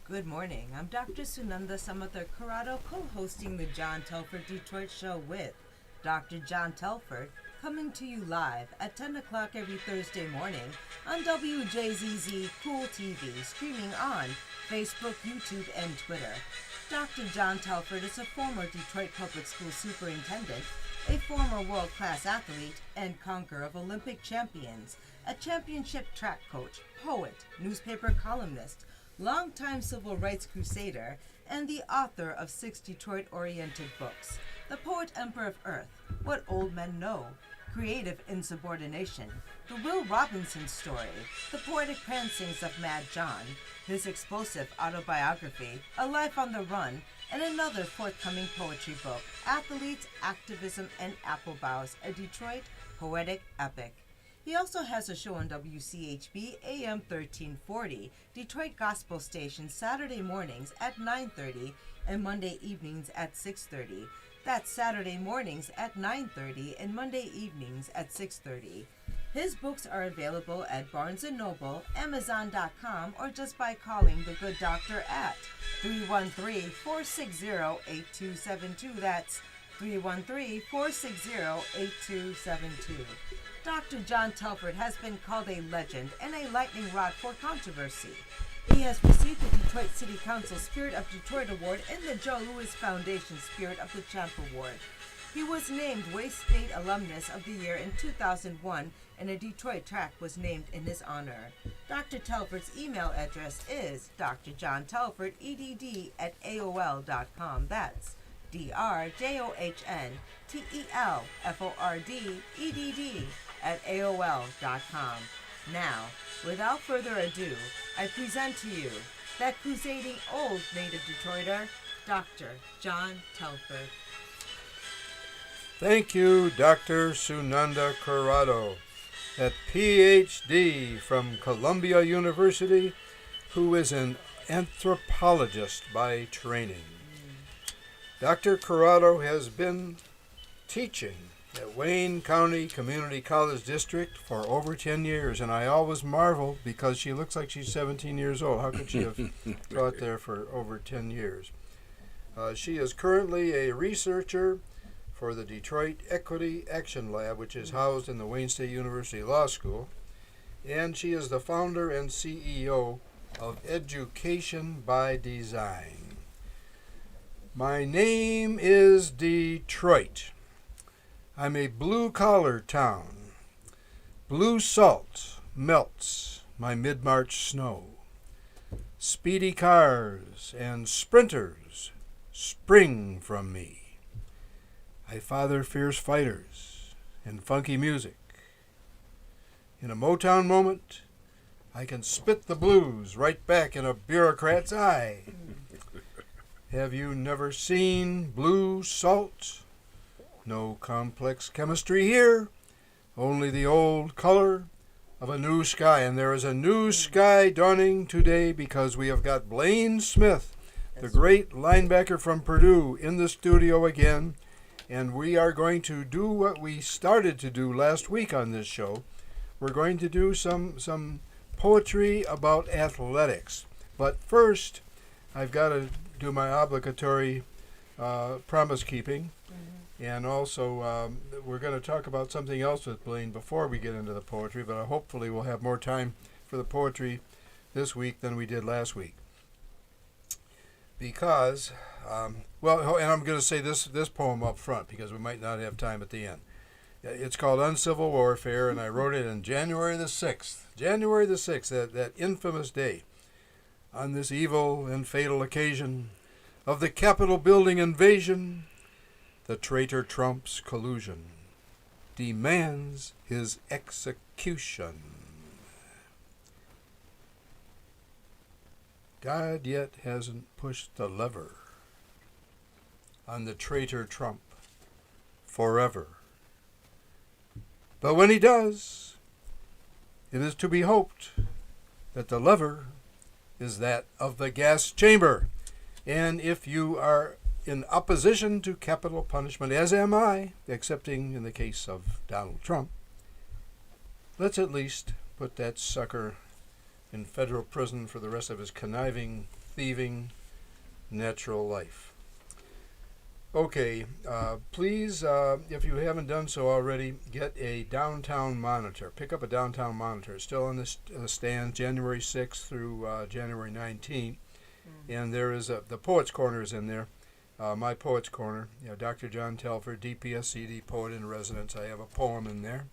Good morning. I'm Dr. Sunanda Samathar Corrado, co-hosting the John Telford Detroit Show with Dr. John Telford, coming to you live at 10 o'clock every Thursday morning on WJZZ Cool TV, streaming on Facebook, YouTube, and Twitter. Dr. John Telford is a former Detroit Public School superintendent, a former world-class athlete and conqueror of Olympic champions, a championship track coach, poet, newspaper columnist, longtime civil rights crusader, and the author of 6 Detroit-oriented books: The Poet Emperor of Earth, What Old Men Know, Creative Insubordination, The Will Robinson Story, The Poetic Prancings of Mad John, his explosive autobiography, A Life on the Run, and another forthcoming poetry book, Athletes, Activism, and Apple Boughs, a Detroit poetic epic. He also has a show on WCHB AM 1340, Detroit Gospel Station, Saturday mornings at 9:30 and Monday evenings at 6:30. That's Saturday mornings at 9:30 and Monday evenings at 6:30. His books are available at Barnes & Noble, Amazon.com, or just by calling the Good Doctor at 313-460-8272. That's 313-460-8272. Dr. John Telford has been called a legend and a lightning rod for controversy. He has received the Detroit City Council Spirit of Detroit Award and the Joe Louis Foundation Spirit of the Champ Award. He was named Wayne State Alumnus of the Year in 2001, and a Detroit track was named in his honor. Dr. Telford's email address is drjohntelford@aol.com. That's drjohntelford@aol.com. Now, without further ado, I present to you that crusading old native Detroiter, Dr. John Telford. Thank you, Dr. Sunanda Corrado, that PhD from Columbia University, who is an anthropologist by training. Dr. Corrado has been teaching at Wayne County Community College District for over 10 years, and I always marvel because she looks like she's 17 years old. How could she have taught there for over 10 years? She is currently a researcher for the Detroit Equity Action Lab, which is housed in the Wayne State University Law School, and she is the founder and CEO of Education by Design. My name is Detroit. I'm a blue-collar town. Blue salt melts my mid-March snow. Speedy cars and sprinters spring from me. I father fierce fighters and funky music. In a Motown moment, I can spit the blues right back in a bureaucrat's eye. Have you never seen blue salt? No complex chemistry here, only the old color of a new sky. And there is a new sky dawning today because we have got Blaine Smith, the great linebacker from Purdue, in the studio again. And we are going to do what we started to do last week on this show. We're going to do some poetry about athletics. But first, I've got to do my obligatory promise keeping. And also, we're going to talk about something else with Blaine before we get into the poetry, but hopefully we'll have more time for the poetry this week than we did last week. Because, and I'm going to say this poem up front because we might not have time at the end. It's called Uncivil Warfare, and I wrote it on January the 6th. January the 6th, that infamous day. On this evil and fatal occasion of the Capitol building invasion, the traitor Trump's collusion demands his execution. God yet hasn't pushed the lever on the traitor Trump forever. But when he does, it is to be hoped that the lever is that of the gas chamber. And if you are in opposition to capital punishment, as am I, excepting in the case of Donald Trump. Let's at least put that sucker in federal prison for the rest of his conniving, thieving, natural life. Okay, please, if you haven't done so already, get a downtown monitor. Pick up a downtown monitor. It's still on the stand, January 6th through January 19th. And there is the Poets Corner is in there. My Poets Corner. Dr. John Telford, DPSCD, Poet in Residence. I have a poem in there.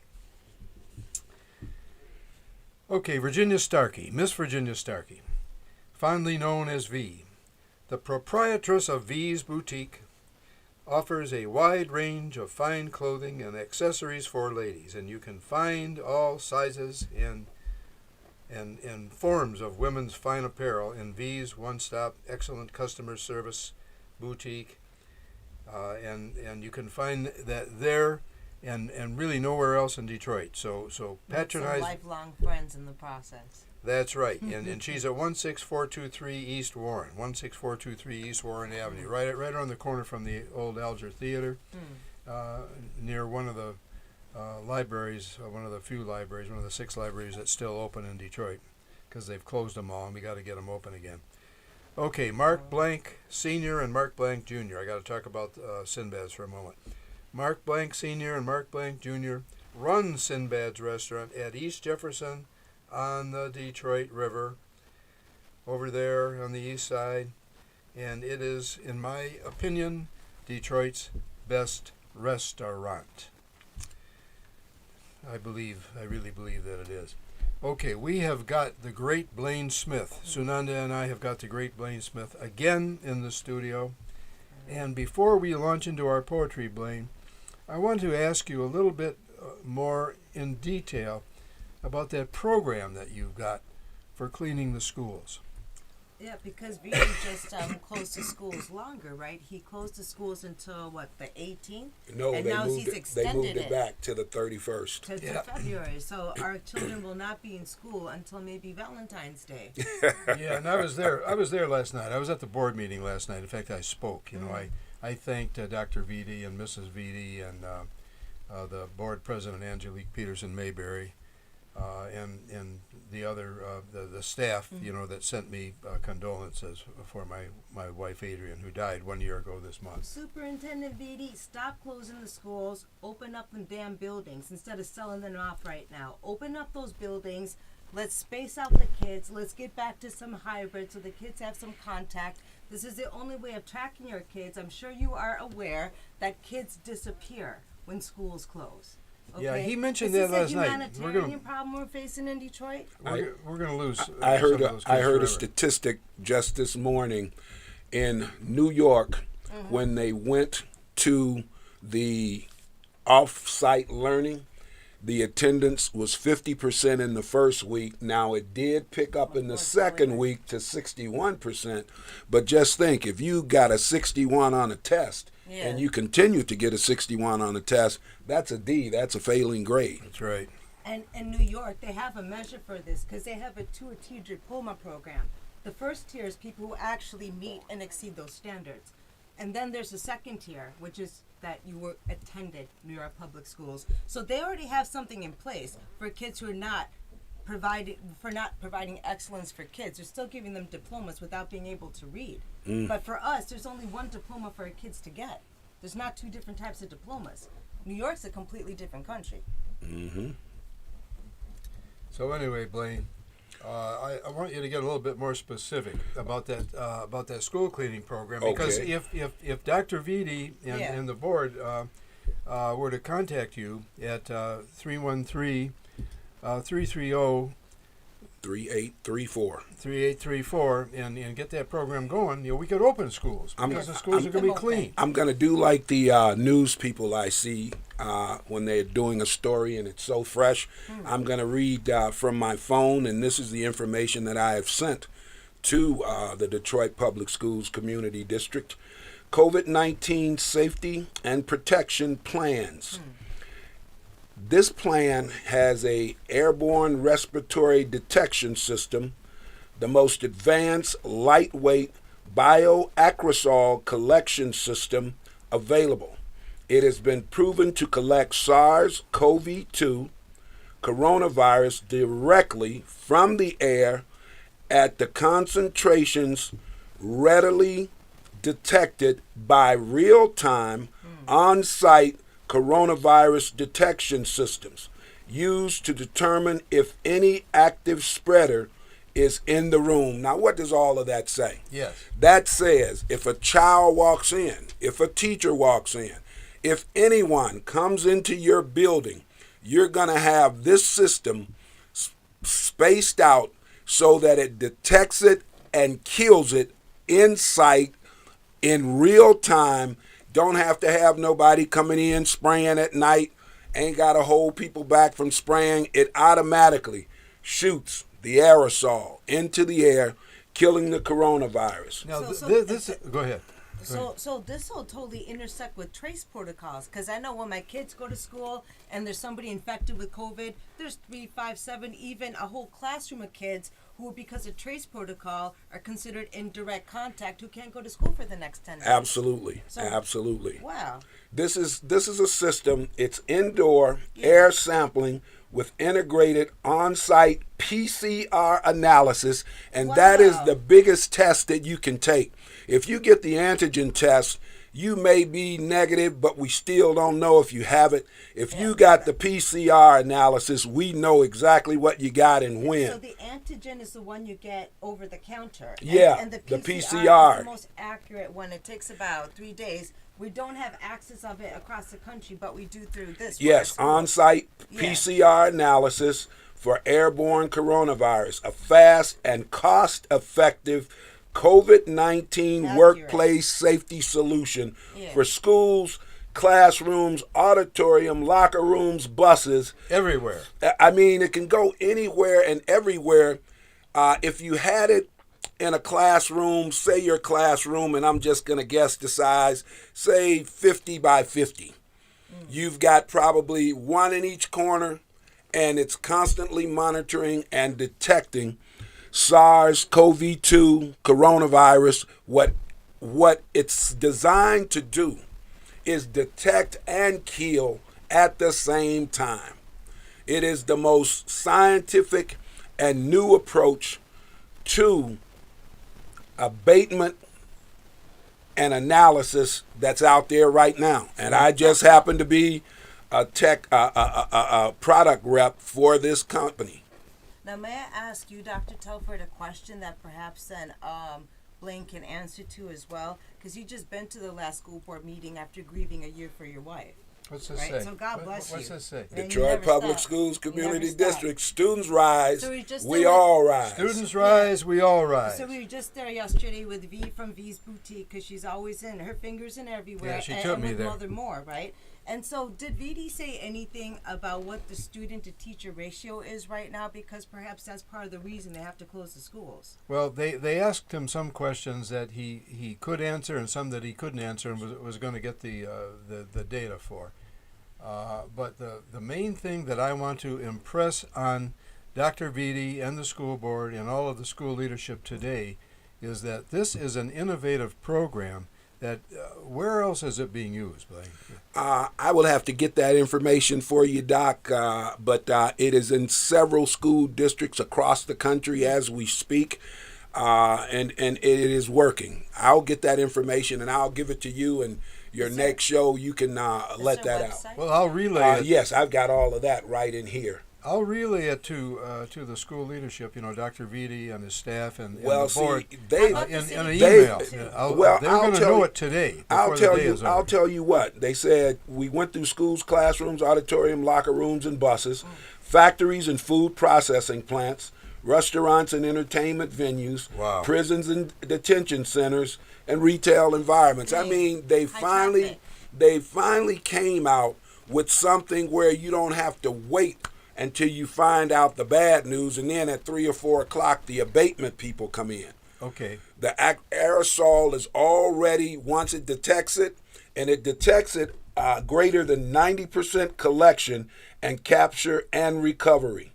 Okay, Virginia Starkey, Miss Virginia Starkey, fondly known as V. The proprietress of V's Boutique offers a wide range of fine clothing and accessories for ladies, and you can find all sizes and forms of women's fine apparel in V's one-stop excellent customer service boutique, and you can find that there and really nowhere else in Detroit. So patronize. Some lifelong friends in the process. That's right, and she's at 16423 East Warren, 16423 East Warren Avenue, right on the corner from the old Alger Theater, near one of the libraries, one of the few libraries, one of the 6 libraries that's still open in Detroit, because they've closed them all, and we got to get them open again. Okay, Mark Blank Sr. and Mark Blank Jr. I got to talk about Sinbad's for a moment. Mark Blank Sr. and Mark Blank Jr. run Sinbad's restaurant at East Jefferson on the Detroit River, over there on the east side, and it is, in my opinion, Detroit's best restaurant. I really believe that it is. Okay, we have got the great Blaine Smith. Sunanda and I have got the great Blaine Smith again in the studio. And before we launch into our poetry, Blaine, I want to ask you a little bit more in detail about that program that you've got for cleaning the schools. Yeah, because Vito just closed the schools longer, right? He closed the schools until, the 18th? No, and they now moved he's it. They extended moved it back to the 31st. to February. So our children will not be in school until maybe Valentine's Day. Yeah, and I was there last night. I was at the board meeting last night. In fact, I spoke. I thanked Dr. Vitti and Mrs. Vitti and the board president, Angelique Peterson Mayberry, and the other the staff, that sent me condolences for my wife Adrian, who died 1 year ago this month. Superintendent Vitti, stop closing the schools. Open up the damn buildings instead of selling them off right now. Open up those buildings. Let's space out the kids. Let's get back to some hybrid so the kids have some contact. This is the only way of tracking your kids. I'm sure you are aware that kids disappear when schools close. Okay? Yeah, he mentioned that last night. Is this a humanitarian problem we're facing in Detroit? We're going to lose. I heard some of those kids a forever. statistic just this morning in New York when they went to the off-site learning. The attendance was 50% in the first week. Now it did pick up in the second week to 61%. But just think, if you got a 61 on a test and you continue to get a 61 on a test, that's a D. That's a failing grade. That's right. And in New York, they have a measure for this because they have a 2-tier diploma program. The first tier is people who actually meet and exceed those standards. And then there's the second tier, which is that you were attended New York public schools. So they already have something in place for kids who are not providing excellence for kids. They're still giving them diplomas without being able to read. But for us, there's only one diploma for our kids to get. There's not 2 different types of diplomas. New York's a completely different country. Mm-hmm. So anyway, Blaine, I want you to get a little bit more specific about that school cleaning program, because if Dr. Vitti and the board were to contact you at 313-330-3834 and get that program going, we could open schools because the schools are going to be clean. I'm going to do like the news people I see when they're doing a story and it's so fresh. I'm going to read from my phone, and this is the information that I have sent to the Detroit Public Schools Community District. COVID-19 safety and protection plans. This plan has a airborne respiratory detection system, the most advanced, lightweight, bioacrosol collection system available. It has been proven to collect SARS-CoV-2 coronavirus directly from the air at the concentrations readily detected by real-time on-site coronavirus detection systems used to determine if any active spreader is in the room. Now, what does all of that say? Yes. That says if a child walks in, if a teacher walks in, if anyone comes into your building, you're going to have this system spaced out so that it detects it and kills it in sight in real time. Don't have to have nobody coming in spraying at night. Ain't got to hold people back from spraying. It automatically shoots the aerosol into the air, killing the coronavirus. Now, go ahead. So this will totally intersect with trace protocols, because I know when my kids go to school and there's somebody infected with COVID, there's 3, 5, 7, even a whole classroom of kids who, because of trace protocol, are considered in direct contact who can't go to school for the next 10 days. Absolutely, So, absolutely. Wow. This is a system. It's indoor air sampling with integrated on-site PCR analysis, and that is the biggest test that you can take. If you get the antigen test, you may be negative, but we still don't know if you have it. If you got the PCR analysis, we know exactly what you got and when. So the antigen is the one you get over the counter. And the the PCR is the most accurate one. It takes about 3 days. We don't have access of it across the country, but we do through this. Yes, on-site PCR analysis for airborne coronavirus, a fast and cost-effective COVID-19 workplace safety solution for schools, classrooms, auditorium, locker rooms, buses. Everywhere. I mean, it can go anywhere and everywhere. If you had it in a classroom, say your classroom, and I'm just going to guess the size, say 50 by 50. You've got probably one in each corner, and it's constantly monitoring and detecting SARS-CoV-2 coronavirus. What it's designed to do is detect and kill at the same time. It is the most scientific and new approach to abatement and analysis that's out there right now. And I just happen to be a product rep for this company. Now, may I ask you, Dr. Telford, a question that perhaps then Blaine can answer to as well? Because you just been to the last school board meeting after grieving a year for your wife. What's this right? say? So God bless What's you. this say? Detroit Public Schools Community District. Students rise, So we all rise. Students rise, we all rise. So we were just there yesterday with V from V's Boutique, because she's always in her fingers in everywhere. Yeah, she and, took and me with there. Mother Moore, right? And so did VD say anything about what the student to teacher ratio is right now? Because perhaps that's part of the reason they have to close the schools. Well, they asked him some questions that he could answer and some that he couldn't answer, and was going to get the data for. But the main thing that I want to impress on Dr. Vitti and the school board and all of the school leadership today is that this is an innovative program that where else is it being used, Blaine? I will have to get that information for you, Doc, but it is in several school districts across the country as we speak, and it is working. I'll get that information and I'll give it to you, and your next show you can let that out. Well, I'll relay it. Yes, I've got all of that right in here. I'll relay it to the school leadership, Dr. Vitti and his staff and the Well, board. see, they in an they- email. They're I'll going to tell know you- it today. I'll before tell the day you. is I'll over. tell you what they said. We went through schools, classrooms, auditorium, locker rooms, and buses, factories and food processing plants, restaurants and entertainment venues, Wow. prisons and detention centers, and retail environments. I mean, they finally came out with something where you don't have to wait until you find out the bad news, and then at 3 or 4 o'clock, the abatement people come in. Okay. The aerosol is already, once it detects it, and it detects it greater than 90% collection and capture and recovery.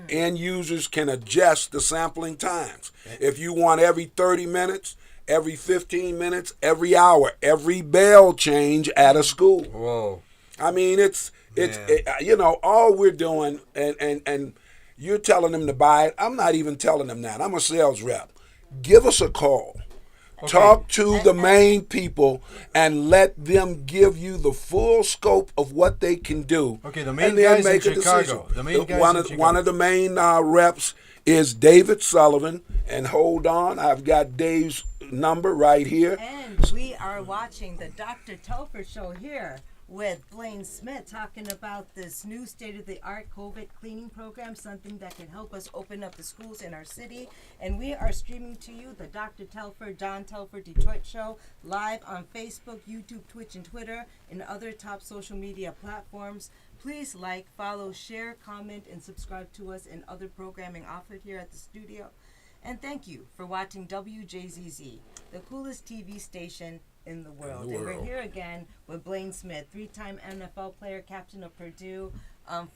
End users can adjust the sampling times. If you want every 30 minutes, every 15 minutes, every hour, every bell change at a school. Whoa. I mean, all we're doing, and you're telling them to buy it. I'm not even telling them that. I'm a sales rep. Give us a call. Okay. Talk to the main people and let them give you the full scope of what they can do. Okay, the main and then guys make in a Chicago. decision. The main guys one in of Chicago. one of the main reps is David Sullivan. And hold on, I've got Dave's number right here. And we are watching the Dr. Telford show here with Blaine Smith talking about this new state-of-the-art COVID cleaning program, something that can help us open up the schools in our city. And we are streaming to you the Dr. Telford, John Telford Detroit show live on Facebook, YouTube, Twitch, and Twitter, and other top social media platforms. Please like, follow, share, comment, and subscribe to us and other programming offered here at the studio. And thank you for watching WJZZ, the coolest TV station in the world. And we're here again with Blaine Smith, three-time NFL player, captain of Purdue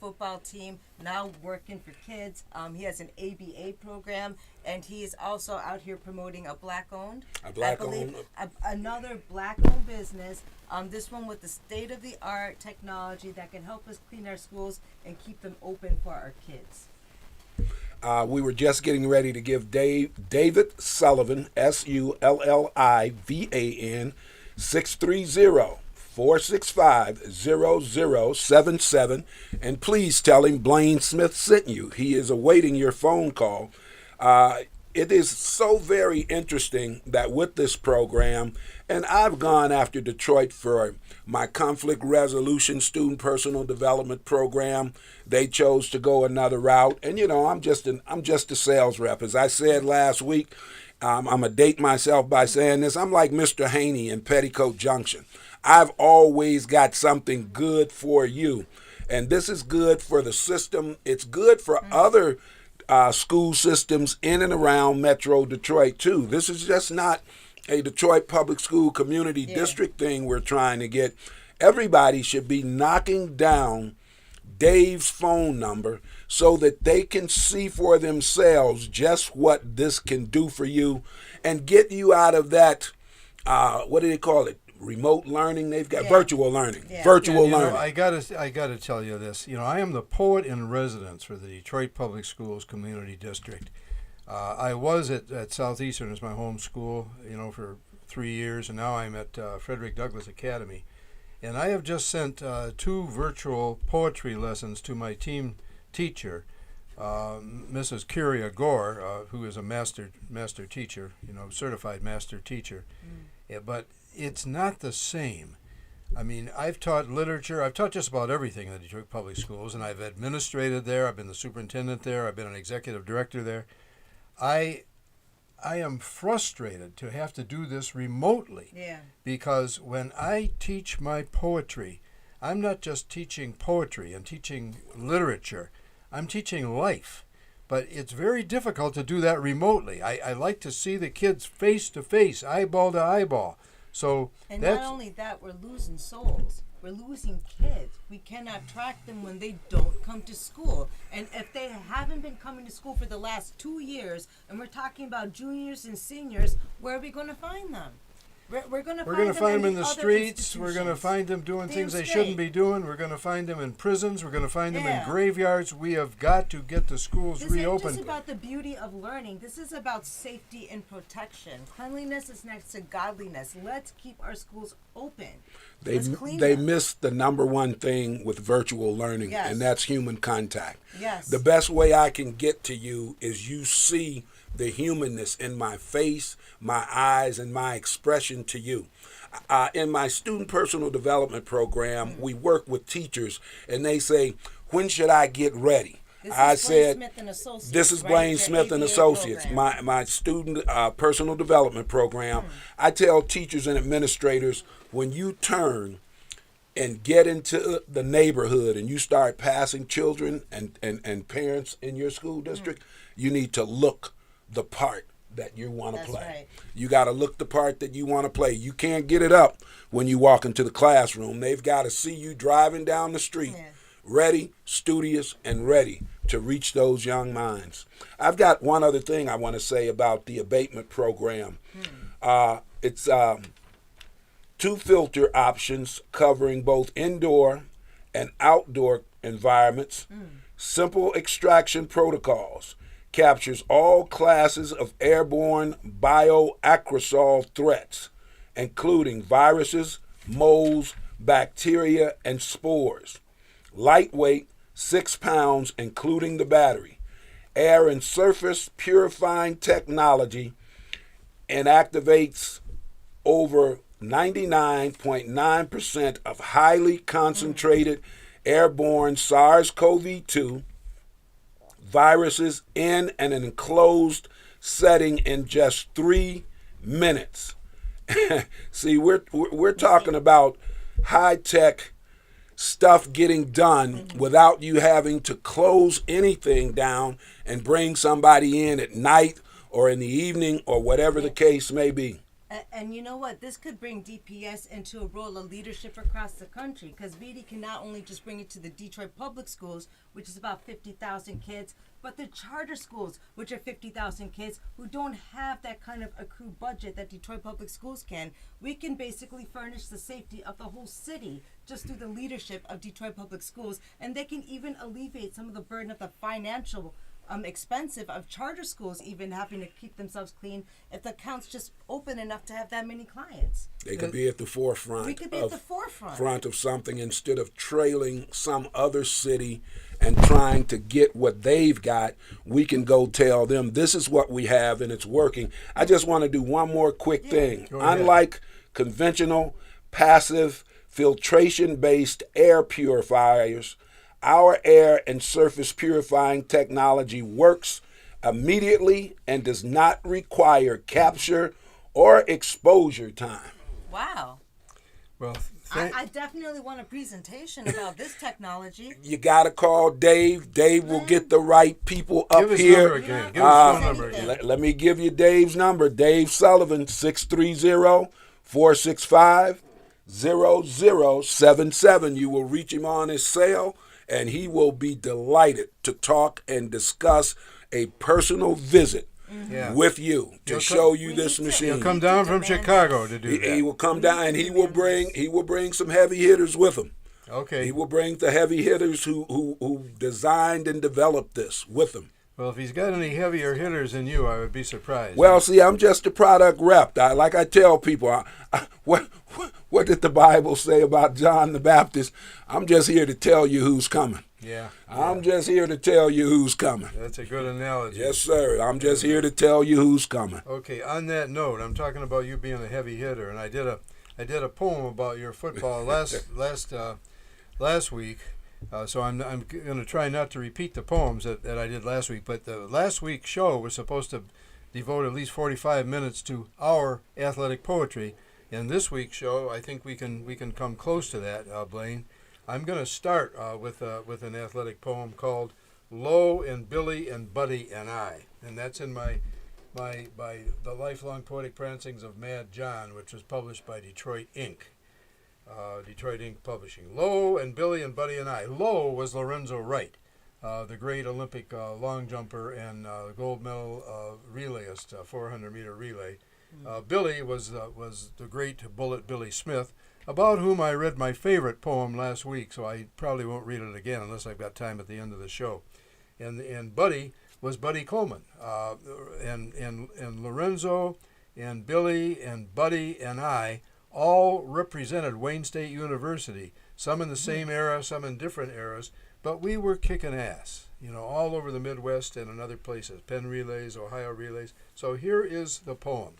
football team, now working for kids. He has an ABA program, and he is also out here promoting a black-owned, another black-owned business. This one with the state-of-the-art technology that can help us clean our schools and keep them open for our kids. We were just getting ready to give David Sullivan, Sullivan, 630-465-0077. And please tell him Blaine Smith sent you. He is awaiting your phone call. It is so very interesting that with this program, and I've gone after Detroit for my conflict resolution student personal development program. They chose to go another route, and I'm just a sales rep. As I said last week, I'm gonna date myself by saying this. I'm like Mr. Haney in Petticoat Junction. I've always got something good for you, and this is good for the system. It's good for other school systems in and around Metro Detroit too. This is just not a Detroit Public School Community District thing we're trying to get. Everybody should be knocking down Dave's phone number so that they can see for themselves just what this can do for you and get you out of that, what do they call it? Remote learning. They've got virtual learning. Virtual learning. I gotta tell you this. I am the poet in residence for the Detroit Public Schools Community District. I was at Southeastern as my home school, for 3 years, and now I'm at Frederick Douglass Academy. And I have just sent 2 virtual poetry lessons to my team teacher, Mrs. Kyria Gore, who is a master teacher, certified master teacher. Yeah, but it's not the same. I mean, I've taught literature. I've taught just about everything in the Detroit Public Schools, and I've administrated there. I've been the superintendent there. I've been an executive director there. I am frustrated to have to do this remotely. Yeah. Because when I teach my poetry, I'm not just teaching poetry and teaching literature. I'm teaching life. But it's very difficult to do that remotely. I like to see the kids face to face, eyeball to eyeball. And not only that, we're losing souls. We're losing kids. We cannot track them when they don't come to school. And if they haven't been coming to school for the last 2 years, and we're talking about juniors and seniors, where are we going to find them? We're going to find them in the streets. We're going to find them doing things they shouldn't be doing. We're going to find them in prisons. We're going to find them in graveyards. We have got to get the schools reopened. This isn't just about the beauty of learning. This is about safety and protection. Cleanliness is next to godliness. Let's keep our schools open. They missed the number one thing with virtual learning, and that's human contact. Yes. The best way I can get to you is you see the humanness in my face, my eyes, and my expression to you. In my student personal development program, we work with teachers, and they say, when should I get ready? This is Blaine Smith and Associates, my student personal development program. I tell teachers and administrators, when you turn and get into the neighborhood and you start passing children and parents in your school district, you need to look the part that you want to play. Right. You got to look the part that you want to play. You can't get it up when you walk into the classroom. They've got to see you driving down the street, ready, studious, and ready to reach those young minds. I've got one other thing I want to say about the abatement program. It's two filter options covering both indoor and outdoor environments. Simple extraction protocols. Captures all classes of airborne bioaerosol threats, including viruses, molds, bacteria, and spores. Lightweight, 6 pounds, including the battery. Air and surface purifying technology inactivates over 99.9% of highly concentrated airborne SARS-CoV-2 viruses in an enclosed setting in just 3 minutes. See, we're talking about high-tech stuff getting done without you having to close anything down and bring somebody in at night or in the evening or whatever the case may be. And you know what? This could bring DPS into a role of leadership across the country, because VD can not only just bring it to the Detroit public schools, which is about 50,000 kids, but the charter schools, which are 50,000 kids who don't have that kind of accrued budget that Detroit public schools can. We can basically furnish the safety of the whole city just through the leadership of Detroit public schools, and they can even alleviate some of the burden of the financial expensive of charter schools even having to keep themselves clean if the account's just open enough to have that many clients. They could be at the forefront. We could be at the forefront of something instead of trailing some other city and trying to get what they've got. We can go tell them this is what we have and it's working. I just want to do one more quick thing. Unlike conventional passive filtration-based air purifiers, our air and surface purifying technology works immediately and does not require capture or exposure time. Wow. Well, I definitely want a presentation about this technology. You got to call Dave. Dave will get the right people up give his here. number again. Give his phone number again. Let me give you Dave's number. Dave Sullivan, 630-465-0077. You will reach him on his cell, and he will be delighted to talk and discuss a personal visit with you to show you this machine. He'll come down from Chicago to do that. He will come down, and he will bring some heavy hitters with him. Okay. He will bring the heavy hitters who designed and developed this with him. Well, if he's got any heavier hitters than you, I would be surprised. Well, see, I'm just a product rep. Like I tell people, what did the Bible say about John the Baptist? I'm just here to tell you who's coming. Yeah. I'm just here to tell you who's coming. That's a good analogy. Yes, sir. I'm just here to tell you who's coming. Okay, on that note, I'm talking about you being a heavy hitter, and I did a poem about your football last week. So I'm going to try not to repeat the poems that I did last week. But the last week's show was supposed to devote at least 45 minutes to our athletic poetry. In this week's show, I think we can come close to that, Blaine. I'm going to start with an athletic poem called "Lo and Billy and Buddy and I," and that's in my the Lifelong Poetic Prancings of Mad John, which was published by Detroit Inc. Detroit Inc. Publishing. Lo and Billy and Buddy and I. Lo was Lorenzo Wright, the great Olympic long jumper and gold medal relayist, 400-meter relay. Billy was the great Bullet Billy Smith, about whom I read my favorite poem last week, so I probably won't read it again unless I've got time at the end of the show. And Buddy was Buddy Coleman, and Lorenzo and Billy and Buddy and I all represented Wayne State University, some in the same era, some in different eras, but we were kicking ass, all over the Midwest and in other places, Penn Relays, Ohio Relays. So here is the poem.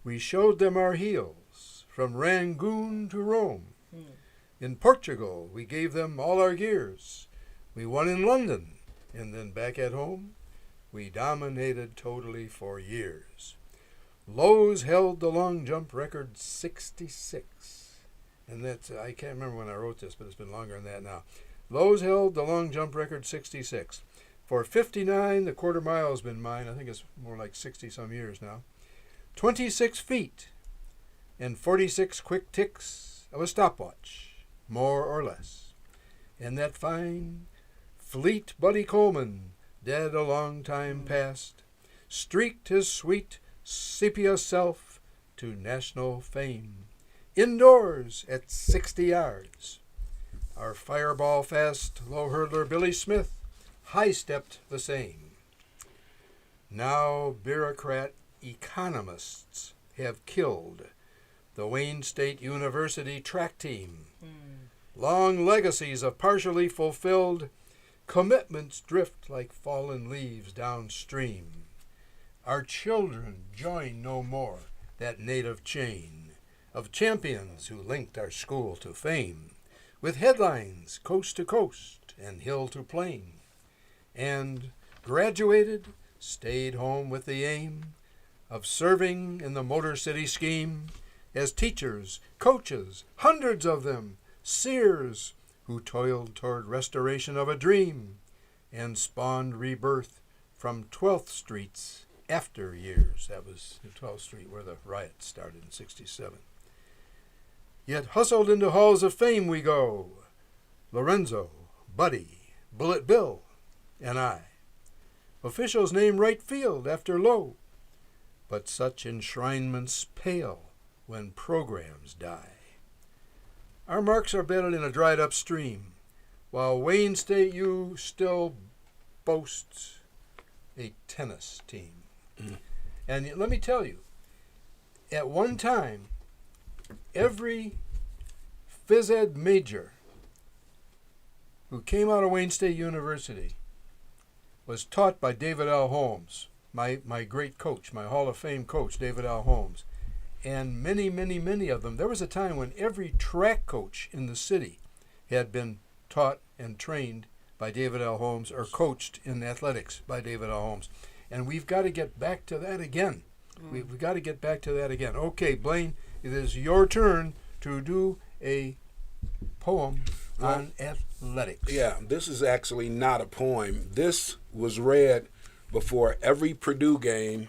We showed them our heels, from Rangoon to Rome. In Portugal, we gave them all our gears. We won in London, and then back at home, we dominated totally for years. Lowe's held the long jump record 66. And that's, I can't remember when I wrote this, but it's been longer than that now. Lowe's held the long jump record 66. For 59, the quarter mile has been mine. I think it's more like 60-some years now. 26 feet and 46 quick ticks of a stopwatch, more or less. And that fine, fleet Buddy Coleman, dead a long time past, streaked his sweet sepia self to national fame. Indoors at 60 yards, our fireball fast low hurdler Billy Smith high-stepped the same. Now bureaucrat economists have killed the Wayne State University track team. Long legacies of partially fulfilled commitments drift like fallen leaves downstream. Our children join no more that native chain of champions who linked our school to fame, with headlines coast to coast and hill to plain, and graduated, stayed home with the aim of serving in the Motor City scheme as teachers, coaches, hundreds of them, seers who toiled toward restoration of a dream and spawned rebirth from 12th Street's after years. That was 12th Street where the riots started in 67. Yet hustled into halls of fame we go, Lorenzo, Buddy, Bullet Bill, and I. Officials name right field after low, but such enshrinements pale when programs die. Our marks are bedded in a dried up stream, while Wayne State U still boasts a tennis team. And let me tell you, at one time, every phys ed major who came out of Wayne State University was taught by David L. Holmes, my great coach, my Hall of Fame coach, David L. Holmes. And many, many, many of them, there was a time when every track coach in the city had been taught and trained by David L. Holmes or coached in athletics by David L. Holmes. And we've got to get back to that again. We've got to get back to that again. Okay, Blaine, it is your turn to do a poem on athletics. Yeah, this is actually not a poem. This was read before every Purdue game.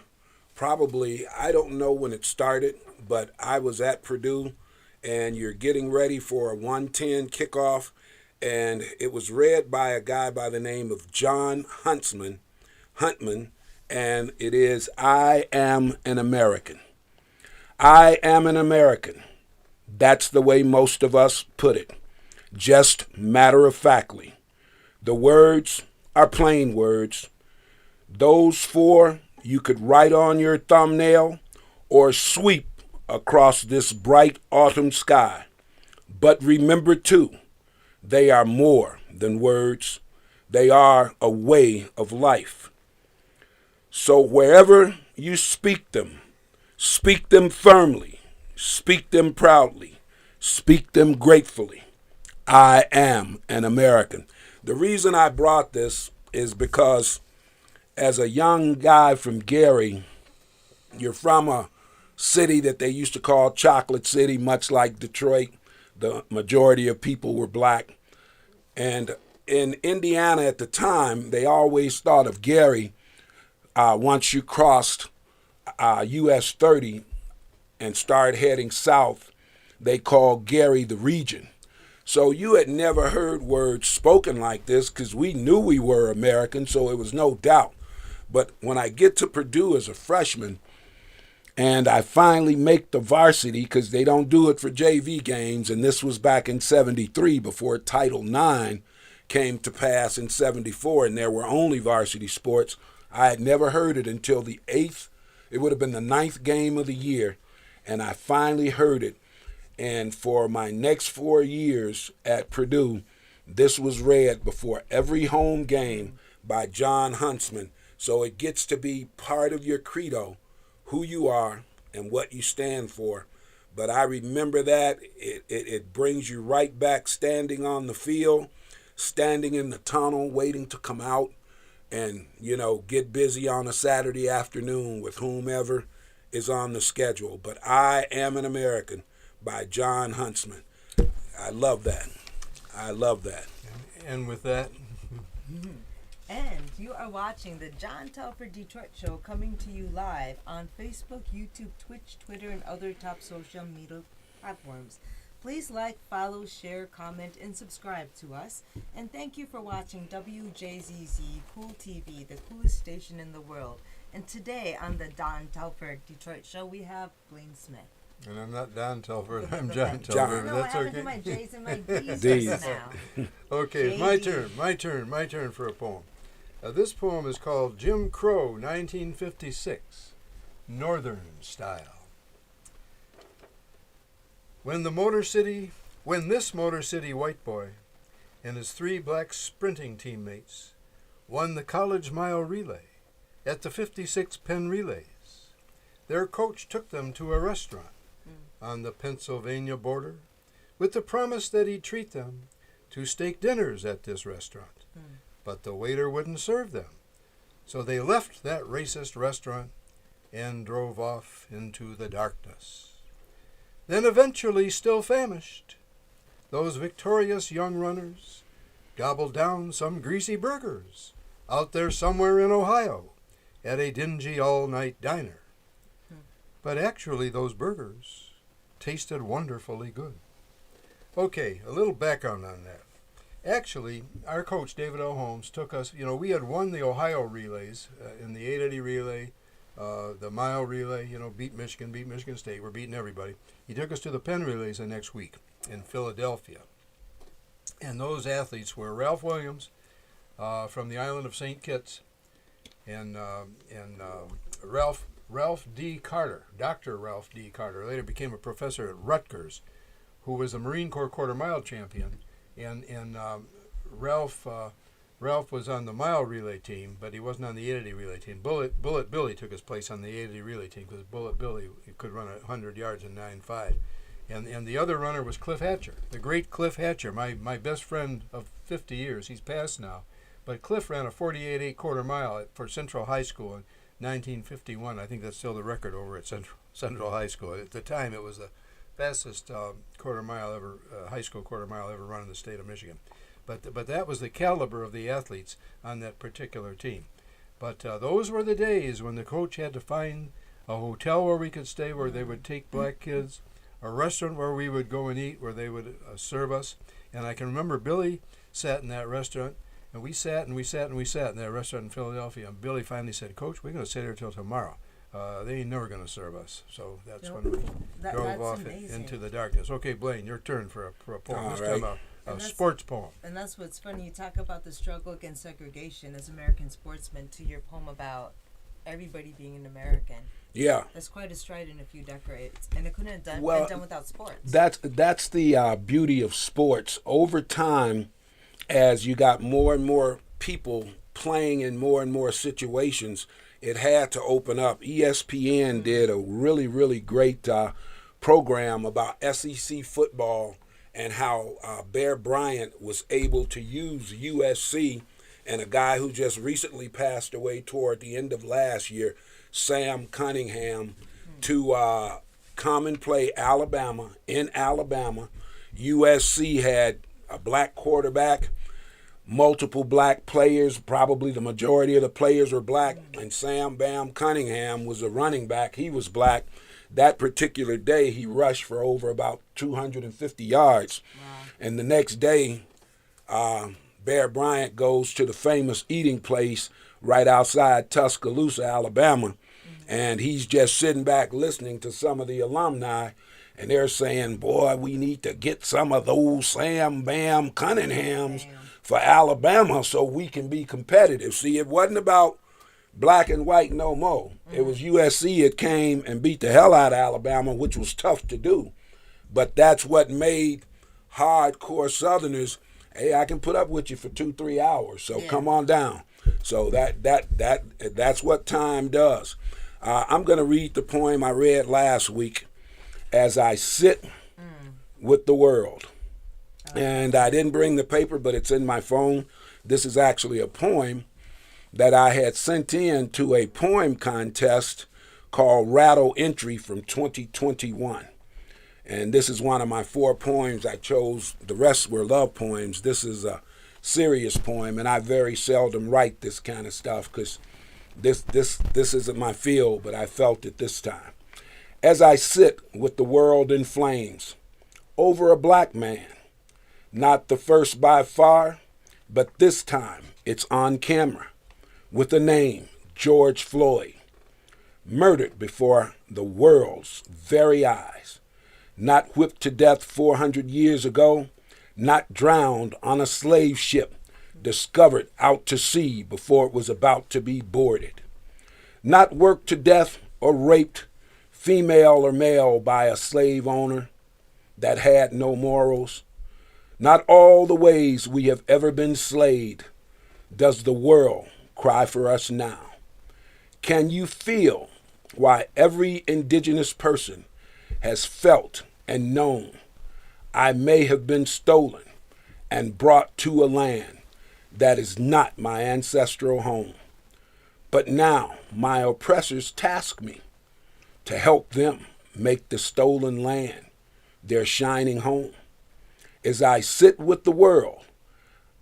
Probably, I don't know when it started, but I was at Purdue, and you're getting ready for a 1:10 kickoff, and it was read by a guy by the name of John Huntman, and it is, I am an American. I am an American. That's the way most of us put it, just matter-of-factly. The words are plain words. Those four you could write on your thumbnail or sweep across this bright autumn sky. But remember, too, they are more than words. They are a way of life. So wherever you speak them firmly, speak them proudly, speak them gratefully. I am an American. The reason I brought this is because as a young guy from Gary, you're from a city that they used to call Chocolate City, much like Detroit. The majority of people were black. And in Indiana at the time, they always thought of Gary once you crossed US 30 and started heading south, they called Gary the region. So you had never heard words spoken like this because we knew we were American, so it was no doubt. But when I get to Purdue as a freshman and I finally make the varsity, because they don't do it for JV games, and this was back in 73 before Title IX came to pass in 74 and there were only varsity sports. I had never heard it until the 8th, it would have been the 9th game of the year, and I finally heard it. And for my next 4 years at Purdue, this was read before every home game by John Huntsman. So it gets to be part of your credo, who you are and what you stand for. But I remember that. It brings you right back standing on the field, standing in the tunnel, waiting to come out and, get busy on a Saturday afternoon with whomever is on the schedule. But I Am an American by John Huntsman. I love that. I love that. And with that... And you are watching the John Telford Detroit Show, coming to you live on Facebook, YouTube, Twitch, Twitter, and other top social media platforms. Please like, follow, share, comment, and subscribe to us. And thank you for watching WJZZ Cool TV, the coolest station in the world. And today on the Don Telford Detroit Show, we have Blaine Smith. And I'm not Don Telford, I'm John Telford. No, That's I haven't okay. done my J's and my D's D's. just now. Okay, it's my turn for a poem. This poem is called Jim Crow, 1956, Northern Style. When this Motor City white boy and his 3 black sprinting teammates won the college mile relay at the 56 Penn Relays, their coach took them to a restaurant on the Pennsylvania border with the promise that he'd treat them to steak dinners at this restaurant. But the waiter wouldn't serve them. So they left that racist restaurant and drove off into the darkness. Then eventually, still famished, those victorious young runners gobbled down some greasy burgers out there somewhere in Ohio at a dingy all-night diner. But actually, those burgers tasted wonderfully good. Okay, a little background on that. Actually, our coach, David L. Holmes, took us, we had won the Ohio relays in the 880 relay, the mile relay, beat Michigan State. We're beating everybody. He took us to the Penn relays the next week in Philadelphia. And those athletes were Ralph Williams from the island of St. Kitts and Ralph D. Carter, Dr. Ralph D. Carter, later became a professor at Rutgers, who was a Marine Corps quarter mile champion. And Ralph was on the mile relay team, but he wasn't on the 880 relay team. Bullet Billy took his place on the 880 relay team because Bullet Billy could run 100 yards in 9.5. And the other runner was Cliff Hatcher, the great Cliff Hatcher, my best friend of 50 years. He's passed now. But Cliff ran a 48.8 quarter mile for Central High School in 1951. I think that's still the record over at Central High School. At the time, it was the fastest quarter mile ever, high school quarter mile ever run in the state of Michigan. But that was the caliber of the athletes on that particular team. But those were the days when the coach had to find a hotel where we could stay, where they would take black kids, a restaurant where we would go and eat, where they would serve us. And I can remember Billy sat in that restaurant, and we sat in that restaurant in Philadelphia. And Billy finally said, "Coach, we're going to sit here till tomorrow. They ain't never going to serve us." So that's when we drove off into the darkness. Okay, Blaine, your turn for a poem. This time a sports poem. And that's what's funny. You talk about the struggle against segregation as American sportsmen to your poem about everybody being an American. Yeah. That's quite a stride in a few decades. And it couldn't have been done without sports. That's the beauty of sports. Over time, as you got more and more people playing in more and more situations, it had to open up. ESPN did a really, really great program about SEC football and how Bear Bryant was able to use USC and a guy who just recently passed away toward the end of last year, Sam Cunningham, to come and play Alabama. In Alabama, USC had a black quarterback, multiple black players, probably the majority of the players were black, and Sam Bam Cunningham was a running back. He was black. That particular day, he rushed for over about 250 yards. Wow. And the next day, Bear Bryant goes to the famous eating place right outside Tuscaloosa, Alabama, and he's just sitting back listening to some of the alumni, and they're saying, "Boy, we need to get some of those Sam Bam Cunninghams for Alabama so we can be competitive." See, it wasn't about black and white no more. It was USC that came and beat the hell out of Alabama, which was tough to do. But that's what made hardcore Southerners, hey, I can put up with you for 2-3 hours, so come on down. So that's what time does. I'm going to read the poem I read last week, As I Sit with the World. And I didn't bring the paper, but it's in my phone. This is actually a poem that I had sent in to a poem contest called Rattle Entry from 2021. And this is one of my 4 poems I chose. The rest were love poems. This is a serious poem, and I very seldom write this kind of stuff because this isn't my field, but I felt it this time. As I sit with the world in flames over a black man, not the first by far, but this time it's on camera with the name George Floyd, murdered before the world's very eyes, not whipped to death 400 years ago, not drowned on a slave ship discovered out to sea before it was about to be boarded, not worked to death or raped, female or male, by a slave owner that had no morals. Not all the ways we have ever been slayed does the world cry for us now. Can you feel why every indigenous person has felt and known I may have been stolen and brought to a land that is not my ancestral home? But now my oppressors task me to help them make the stolen land their shining home. As I sit with the world,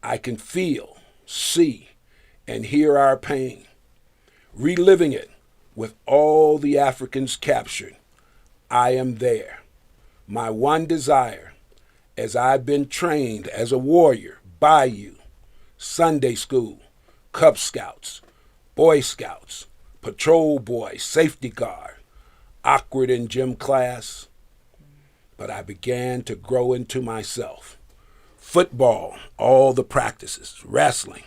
I can feel, see, and hear our pain, reliving it with all the Africans captured. I am there. My one desire, as I've been trained as a warrior by you, Sunday school, Cub Scouts, Boy Scouts, patrol boy, safety guard, awkward in gym class, but I began to grow into myself. Football, all the practices. Wrestling,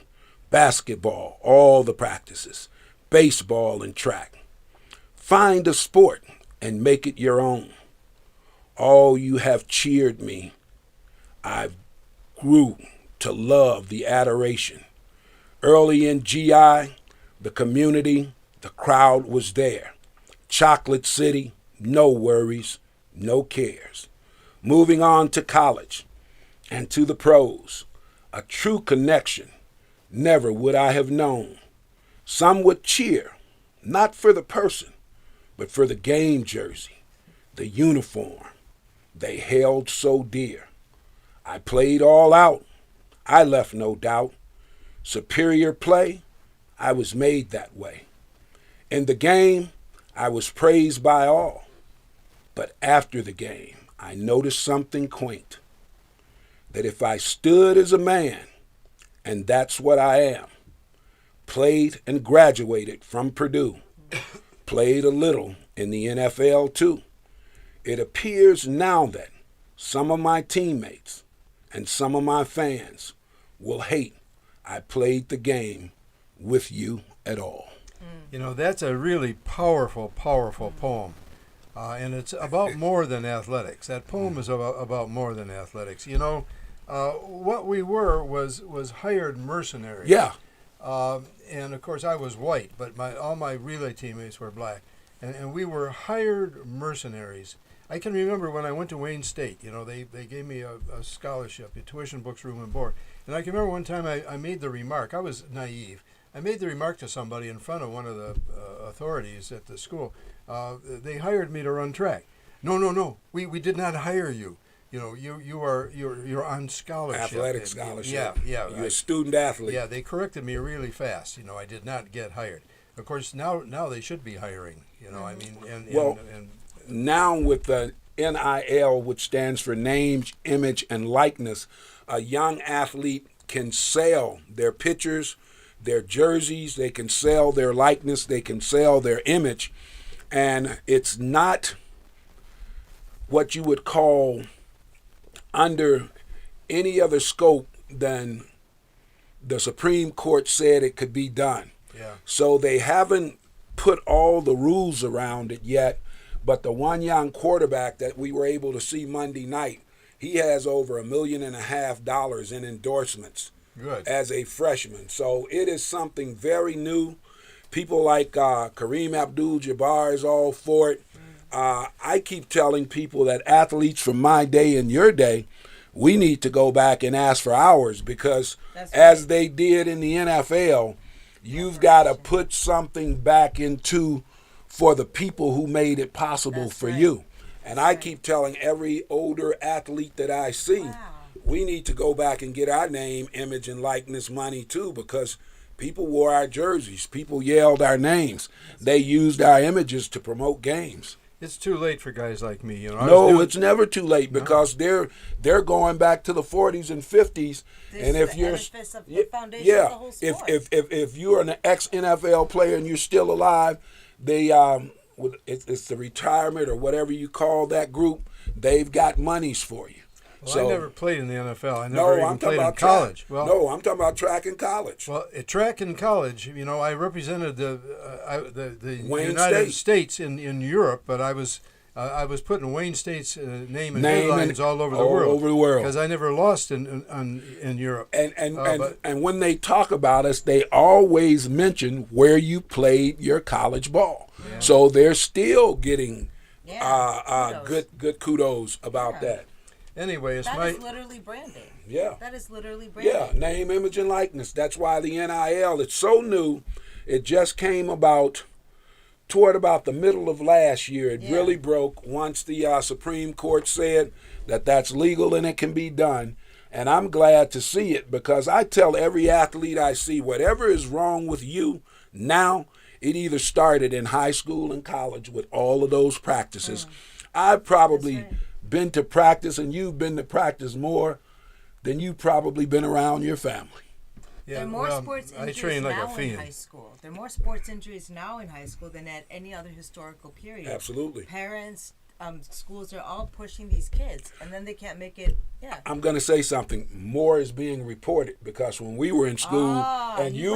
basketball, all the practices. Baseball and track. Find a sport and make it your own. All you have cheered me, I grew to love the adoration. Early in GI, the community, the crowd was there. Chocolate City, no worries, no cares. Moving on to college and to the pros, a true connection never would I have known. Some would cheer, not for the person, but for the game jersey, the uniform they held so dear. I played all out, I left no doubt. Superior play, I was made that way. In the game, I was praised by all. But after the game, I noticed something quaint. That if I stood as a man, and that's what I am, played and graduated from Purdue, played a little in the NFL too, it appears now that some of my teammates and some of my fans will hate I played the game with you at all. You know, that's a really powerful, powerful poem. And it's about more than athletics. That poem is about more than athletics. You know, what we were was hired mercenaries. Yeah. And, of course, I was white, but all my relay teammates were black. And we were hired mercenaries. I can remember when I went to Wayne State, you know, they gave me a scholarship, a tuition, books, room, and board. And I can remember one time I made the remark, I was naive. I made the remark to somebody in front of one of the authorities at the school. They hired me to run track. No. We did not hire you. You know, you're on scholarship. Athletic scholarship. Yeah. You're a student athlete. Yeah, they corrected me really fast. You know, I did not get hired. Of course, now they should be hiring. You know, I mean, and now with the NIL, which stands for name, image, and likeness, a young athlete can sell their pictures, their jerseys, they can sell their likeness, they can sell their image, and it's not what you would call under any other scope than the Supreme Court said it could be done. Yeah. So they haven't put all the rules around it yet, but the one young quarterback that we were able to see Monday night, he has over $1.5 million in endorsements. Good. As a freshman. So it is something very new. People like Kareem Abdul-Jabbar is all for it. I keep telling people that athletes from my day and your day, we need to go back and ask for ours, because as they did in the NFL, you've got to put something back into for the people who made it possible for you. And I keep telling every older athlete that I see, we need to go back and get our name, image, and likeness money too, because people wore our jerseys. People yelled our names. They used our images to promote games. It's too late for guys like me, you know. No, it's never too late, because they're going back to the 40s and 50s. And if you're if you're an ex-NFL player and you're still alive, it's the retirement or whatever you call that group. They've got monies for you. Well, So, I never played in the NFL. I never even played in college. Track. No, I'm talking about track in college. Well, at track in college, I represented the Wayne United State. States in Europe, but I was putting Wayne State's name in headlines all over the world. Because I never lost in Europe. And when they talk about us, they always mention where you played your college ball. Yeah. So they're still getting good kudos about that. Anyway, that is literally branding. Yeah. That is literally branding. Yeah, name, image, and likeness. That's why the NIL, it's so new. It just came about toward about the middle of last year. It really broke once the Supreme Court said that that's legal and it can be done. And I'm glad to see it, because I tell every athlete I see, whatever is wrong with you now, it either started in high school and college with all of those practices. I've probably been to practice, and you've been to practice more than you've probably been around your family. Yeah, there are more sports injuries now in high school. There are more sports injuries now in high school than at any other historical period. Absolutely. Parents, schools are all pushing these kids, and then they can't make it. Yeah. I'm going to say something. More is being reported, because when we were in school you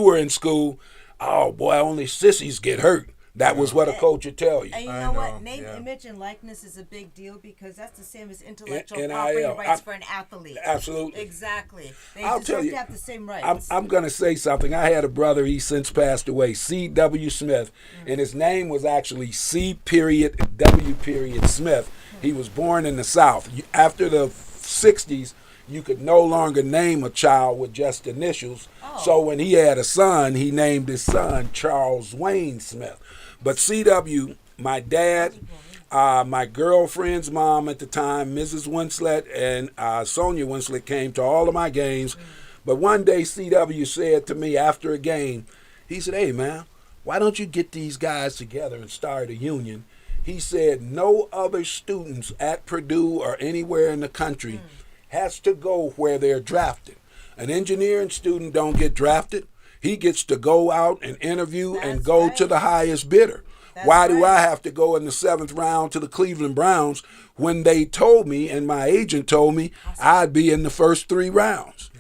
were in school, oh boy, only sissies get hurt. That was what a coach would tell you. And you know what? Name, image, and likeness is a big deal, because that's the same as intellectual property rights for an athlete. Absolutely. Exactly. They I'll deserve tell you, to have the same rights. I'm going to say something. I had a brother, he since passed away, C.W. Smith, and his name was actually C.W. Smith. He was born in the South. After the 60s, you could no longer name a child with just initials. So when he had a son, he named his son Charles Wayne Smith. But C.W., my dad, my girlfriend's mom at the time, Mrs. Winslet, and Sonia Winslet came to all of my games. But one day C.W. said to me after a game, he said, "Hey, man, why don't you get these guys together and start a union?" He said, "No other students at Purdue or anywhere in the country has to go where they're drafted. An engineering student don't get drafted. He gets to go out and interview and go to the highest bidder. Why do I have to go in the 7th round to the Cleveland Browns when they told me, and my agent told me, I'd be in the first 3 rounds?"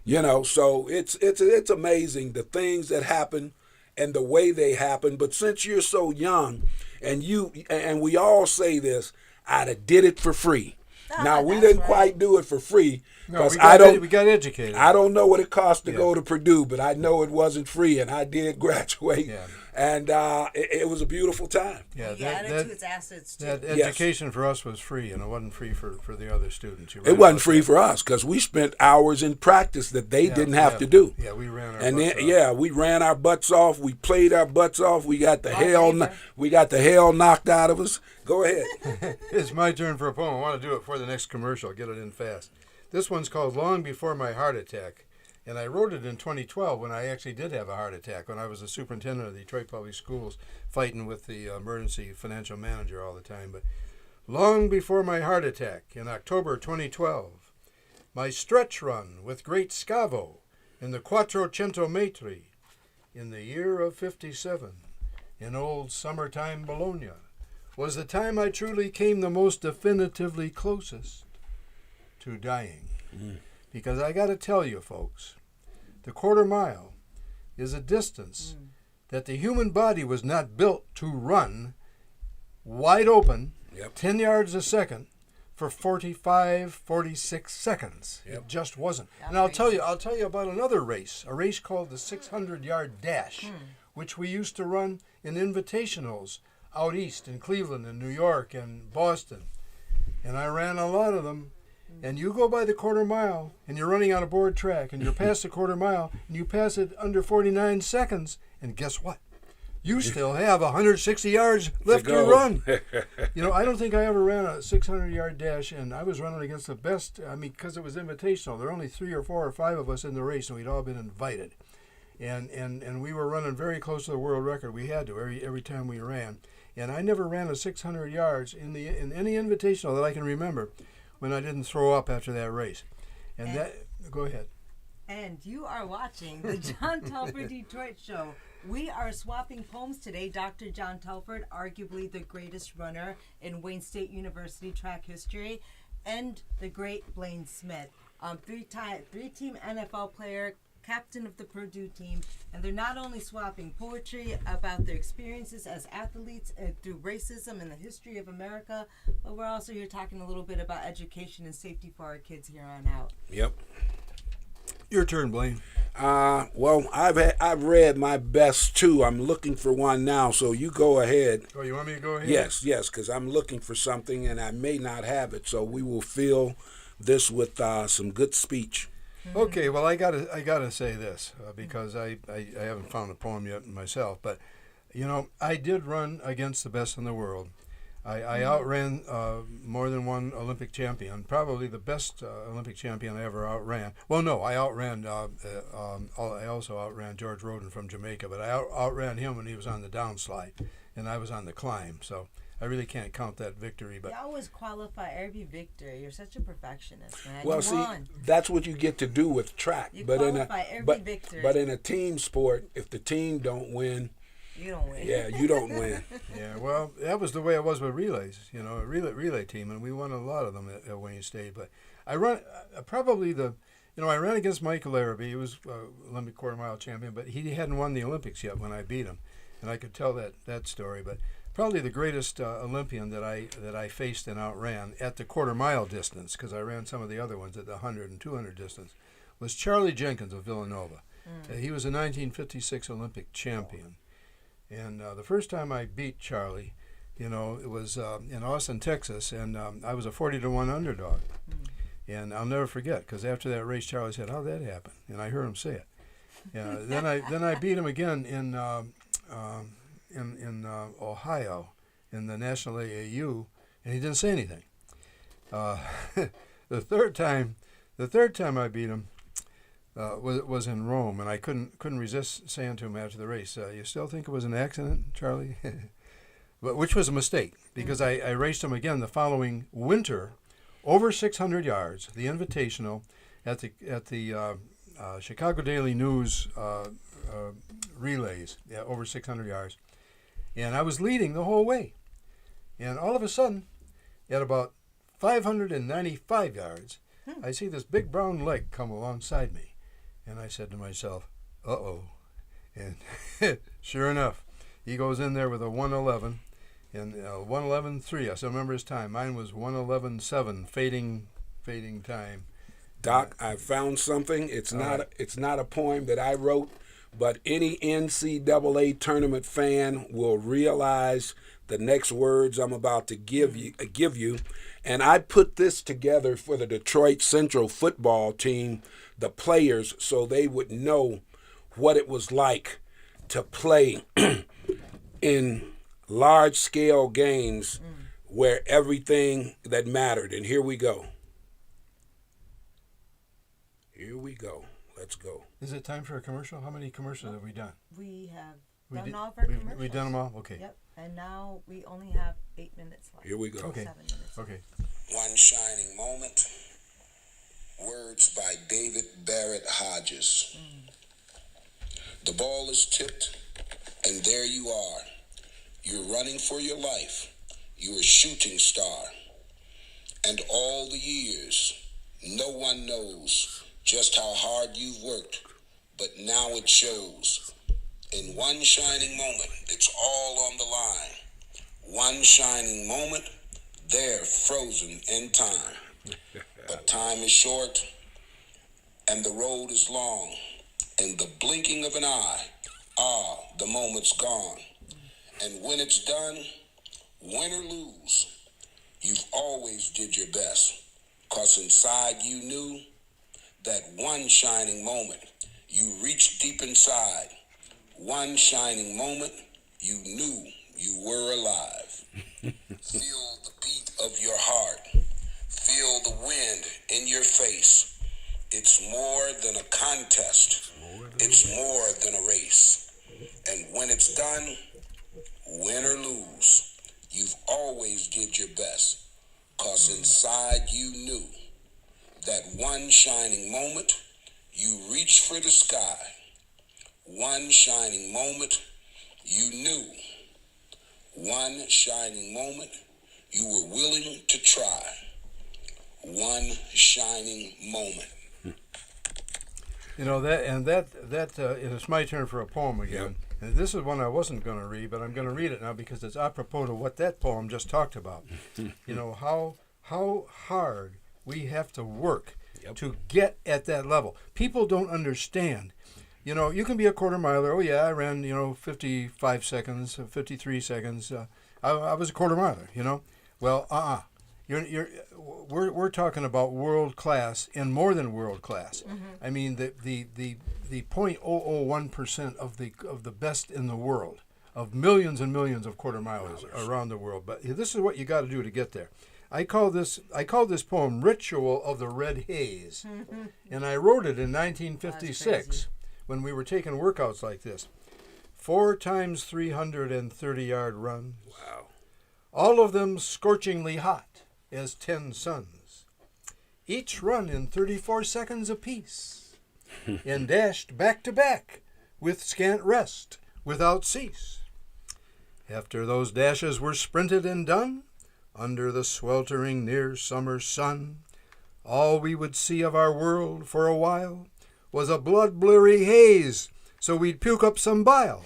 So it's amazing the things that happen and the way they happen. But since you're so young, and we all say this, I'd have did it for free. Now, we didn't quite do it for free, because we got educated. I don't know what it cost to go to Purdue, but I know it wasn't free, and I did graduate. Yeah. And it was a beautiful time. Yeah, the attitude's assets too. That education for us was free, and it wasn't free for the other students. It wasn't free for us, because we spent hours in practice that they didn't have to do. Yeah, we ran our butts off. We ran our butts off. We played our butts off. We got the hell knocked out of us. Go ahead. It's my turn for a poem. I want to do it before the next commercial. Get it in fast. This one's called "Long Before My Heart Attack." And I wrote it in 2012 when I actually did have a heart attack, when I was the superintendent of the Detroit Public Schools, fighting with the emergency financial manager all the time. But long before my heart attack, in October 2012, my stretch run with great Scavo in the Quattrocento Metri in the year of 57 in old summertime Bologna was the time I truly came the most definitively closest to dying. Because I got to tell you, folks, the quarter mile is a distance that the human body was not built to run wide open, 10 yards a second, for 45, 46 seconds. It just wasn't. And I'll tell you about another race, a race called the 600-yard dash, which we used to run in invitationals out east in Cleveland and New York and Boston. And I ran a lot of them. And you go by the quarter mile, and you're running on a board track, and you're past the quarter mile, and you pass it under 49 seconds, and guess what? You still have 160 yards left to run. I don't think I ever ran a 600-yard dash, and I was running against the best, because it was invitational. There were only 3 or 4 or 5 of us in the race, and we'd all been invited. And we were running very close to the world record. We had to every time we ran. And I never ran a 600 yards in any invitational that I can remember when I didn't throw up after that race. Go ahead. And you are watching the John Telford Detroit Show We are swapping poems today. Dr. John Telford, arguably the greatest runner in Wayne State University track history, and the great Blaine Smith, three-team NFL player, captain of the Purdue team, and they're not only swapping poetry about their experiences as athletes through racism and the history of America, but we're also here talking a little bit about education and safety for our kids here on out. Yep. Your turn, Blaine. Well, I've read my best too. I'm looking for one now, so you go ahead. Oh, you want me to go ahead? Yes, because I'm looking for something and I may not have it, so we will fill this with some good speech. Okay, well, I gotta say this because I haven't found a poem yet myself, but I did run against the best in the world. I outran more than one Olympic champion, probably the best Olympic champion I ever outran. Well, no, I outran. I also outran George Roden from Jamaica, but I outran him when he was on the downslide, and I was on the climb. So I really can't count that victory. But you always qualify every victory. You're such a perfectionist, man. Well, you see, won. that's what you get to do with track. You but qualify every victory. But in a team sport, if the team don't win, you don't win. Yeah, you don't win. Yeah, well, that was the way I was with relays. A relay team, and we won a lot of them at Wayne State. But I run probably I ran against Michael Larrabee. He was Olympic quarter mile champion, but he hadn't won the Olympics yet when I beat him, and I could tell that story. But probably the greatest Olympian that I faced and outran at the quarter mile distance, because I ran some of the other ones at the 100 and 200 distance, was Charlie Jenkins of Villanova. He was a 1956 Olympic champion. And the first time I beat Charlie, it was in Austin, Texas, and I was a 40-1 underdog. And I'll never forget, because after that race, Charlie said, "How'd that happen?" And I heard him say it. Then I beat him again in Ohio, in the National AAU, and he didn't say anything. The third time I beat him was in Rome, and I couldn't resist saying to him after the race, "You still think it was an accident, Charlie?" But which was a mistake, because I raced him again the following winter, over 600 yards, the Invitational, at the Chicago Daily News relays, over 600 yards, and I was leading the whole way, and all of a sudden, at about 595 yards, I see this big brown leg come alongside me. And I said to myself, "Uh-oh." And sure enough, he goes in there with a 111 and 111.3. I still remember his time. Mine was 111.7, fading time. Doc, I found something. It's not a poem that I wrote, but any NCAA tournament fan will realize the next words I'm about to give you. And I put this together for the Detroit Central football team, the players, so they would know what it was like to play in large-scale games where everything that mattered. And here we go. Let's go. Is it time for a commercial? How many commercials have we done? We have done all of our commercials. We've done them all? Okay. Yep. And now we only have 8 minutes left. Here we go. Okay. 7 minutes. Okay. One Shining Moment. Words by David Barrett Hodges. The ball is tipped, and there you are. You're running for your life. You're a shooting star. And all the years, no one knows just how hard you've worked, but now it shows. In one shining moment, it's all on the line. One shining moment, they're frozen in time. But time is short, and the road is long. In the blinking of an eye, the moment's gone. And when it's done, win or lose, you've always did your best. 'Cause inside you knew that one shining moment, you reached deep inside. One shining moment, you knew you were alive. Feel the beat of your heart. Feel the wind in your face. It's more than a contest. It's more than a race. And when it's done, win or lose, you've always did your best. 'Cause inside you knew that one shining moment, you reached for the sky. One shining moment you knew. One shining moment you were willing to try. One shining moment. You know it's my turn for a poem again. Yep. And this is one I wasn't going to read, but I'm going to read it now because it's apropos to what that poem just talked about. You know how hard we have to work to get at that level. People don't understand. You know, you can be a quarter miler. Oh yeah, I ran 55 seconds, 53 seconds. I was a quarter miler. Well, we're talking about world class and more than world class. Mm-hmm. I mean the 0.001% of the best in the world, of millions and millions of quarter milers around the world. But this is what you got to do to get there. I call this poem "Ritual of the Red Haze," and I wrote it in 1956 when we were taking workouts like this. 4 times 330-yard runs. Wow. All of them scorchingly hot as 10 suns. Each run in 34 seconds apiece, and dashed back to back with scant rest without cease. After those dashes were sprinted and done, under the sweltering near summer sun, all we would see of our world for a while was a blood-blurry haze, so we'd puke up some bile.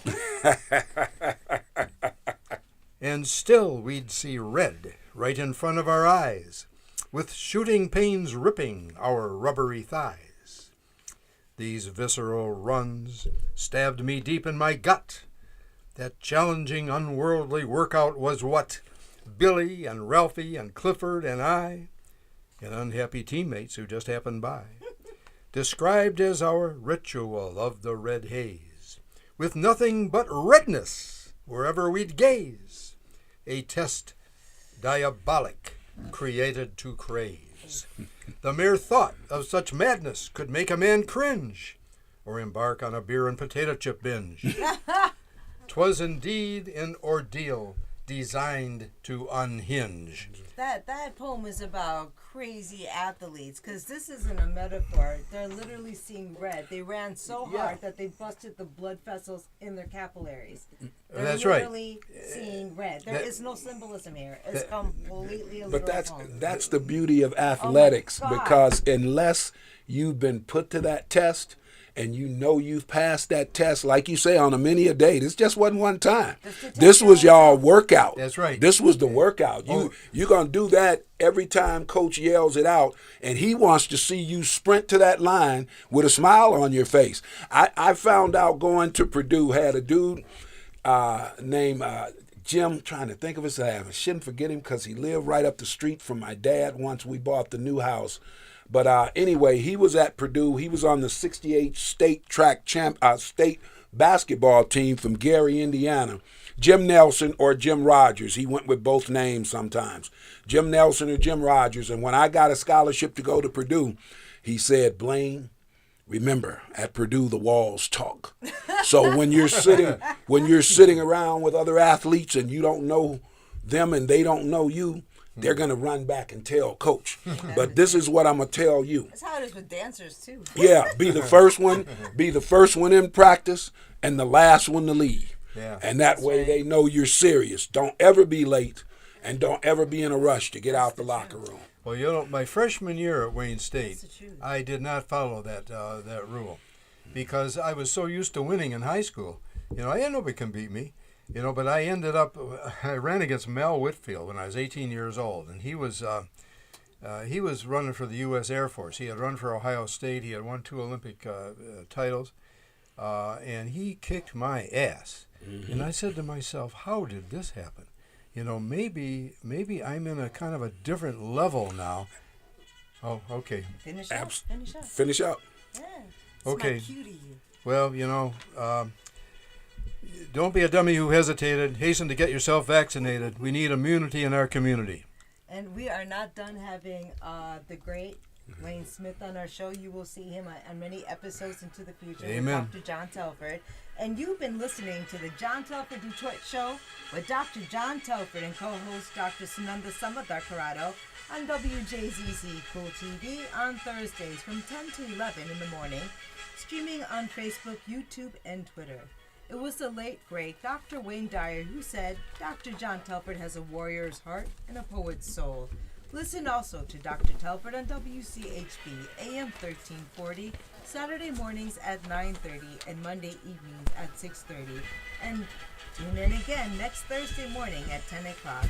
And still we'd see red right in front of our eyes, with shooting pains ripping our rubbery thighs. These visceral runs stabbed me deep in my gut. That challenging, unworldly workout was what Billy and Ralphie and Clifford and I, and unhappy teammates who just happened by, described as our ritual of the red haze, with nothing but redness wherever we'd gaze, a test diabolic created to craze. The mere thought of such madness could make a man cringe, or embark on a beer and potato chip binge. 'Twas indeed an ordeal designed to unhinge. That poem is about crazy athletes, because this isn't a metaphor. They're literally seeing red. They ran so hard that they busted the blood vessels in their capillaries. They're That's right. literally seeing red. There is no symbolism here. It's completely a But literal poem. that's the beauty of athletics, Oh my God. because unless you've been put to that test and you know you've passed that test, like you say, on a many a day. This just wasn't one time. This was y'all workout. That's right. This was the workout. You're going to do that every time coach yells it out, and he wants to see you sprint to that line with a smile on your face. I found out going to Purdue, had a dude named Jim, trying to think of his name. I shouldn't forget him because he lived right up the street from my dad once we bought the new house. But anyway, he was at Purdue. He was on the 68 state state basketball team from Gary, Indiana. Jim Nelson or Jim Rogers. He went with both names sometimes. Jim Nelson or Jim Rogers. And when I got a scholarship to go to Purdue, he said, Blaine, remember, at Purdue the walls talk. So when you're sitting around with other athletes and you don't know them and they don't know you, they're going to run back and tell coach. But this is what I'm going to tell you. That's how it is with dancers, too. Yeah, be the first one in practice and the last one to leave. Yeah. And that way they know you're serious. Don't ever be late and don't ever be in a rush to get out the locker room. Well, my freshman year at Wayne State, I did not follow that rule because I was so used to winning in high school. I had nobody can beat me. But I ran against Mel Whitfield when I was 18 years old, and he was running for the U.S. Air Force. He had run for Ohio State. He had won 2 Olympic titles, and he kicked my ass. Mm-hmm. And I said to myself, how did this happen? Maybe I'm in a kind of a different level now. Oh, okay. Finish up. Finish up. Yeah. Okay. My cue to you. Well, don't be a dummy who hesitated. Hasten to get yourself vaccinated. We need immunity in our community. And we are not done having the great Wayne Smith on our show. You will see him on many episodes into the future. Amen. With Dr. John Telford. And you've been listening to the John Telford Detroit Show with Dr. John Telford and co-host Dr. Sunanda Samadar on WJZZ Cool TV on Thursdays from 10 to 11 in the morning. streaming on Facebook, YouTube, and Twitter. It was the late, great Dr. Wayne Dyer who said, Dr. John Telford has a warrior's heart and a poet's soul. Listen also to Dr. Telford on WCHB AM 1340, Saturday mornings at 9:30 and Monday evenings at 6:30. And tune in again next Thursday morning at 10 o'clock.